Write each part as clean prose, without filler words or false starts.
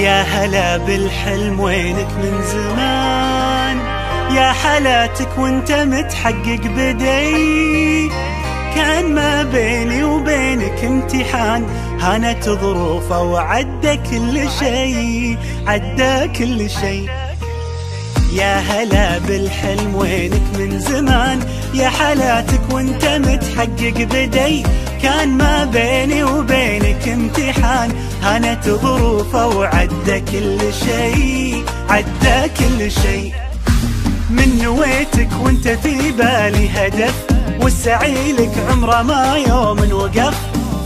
يا هلا بالحلم وينك من زمان، يا حالاتك وانت متحقق بدي. كان ما بيني وبينك امتحان، هانت ظروفه وعدى كل شي، عدى كل شي. يا هلا بالحلم وينك من زمان، يا حالاتك وانت متحقق بدي. كان ما بيني وبينك امتحان، هانت ظروفه وعدى كل شي، عدى كل شي. من نويتك وانت في بالي هدف، والسعي لك عمره ما يوم وقف.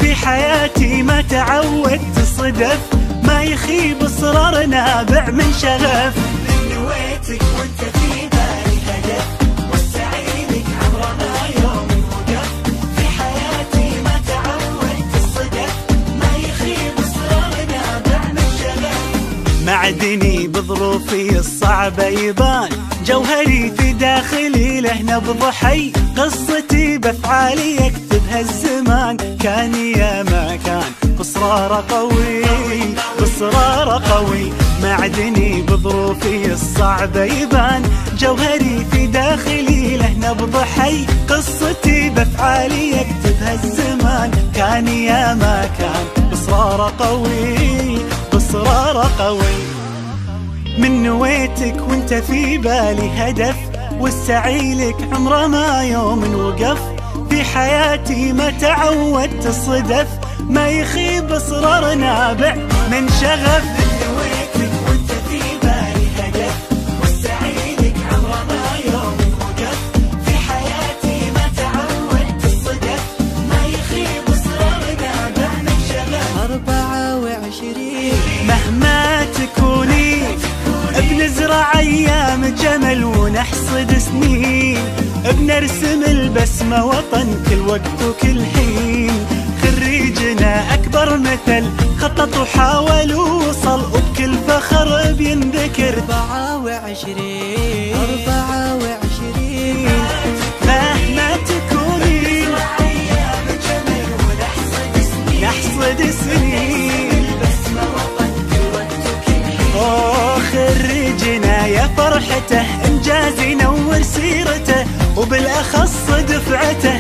في حياتي ما تعودت صدف، ما يخيب اصرار نابع من شغف. من نويتك وانت في بالي هدف، والسعي لك عمره ما يوم وقف. في حياتي ما تعودت الصدف، ما يخيب اصرار نابع من شغف. معدني بظروفي الصعبة يبان، جوهري في داخلي له نبض حي. قصتي بافعالي يكتبها الزمان، كان يا ما كان باصرار قوي، باصرار قوي. معدني بظروفي الصعبة يبان، جوهري في داخلي له نبض حي. قصتي بافعالي يكتبها الزمان، كان يا ما كان باصرار قوي، باصرار قوي. من نويتك وانت في بالي هدف، والسعي لك عمره ما يوم وقف. في حياتي ما تعودت الصدف، ما يخيب اصرار نابع من شغف. من نويتك وانت في بالي هدف، والسعي لك عمره ما يوم وقف. في حياتي ما تعودت الصدف، ما يخيب اصرار نابع من شغف. 24 مهما تكوني بنزرع ايام جمل ونحصد سنين، بنرسم البسمة وطن كل وقت وكل حين. خريجنا اكبر مثل خطط وحاول ووصل، وبكل فخر بينذكر. 24 24 مهما تكوني ايام جمل ونحصد سنين، نحصد سنين. خريجنا يا فرحته، انجاز ينور سيرته، وبالاخص دفعته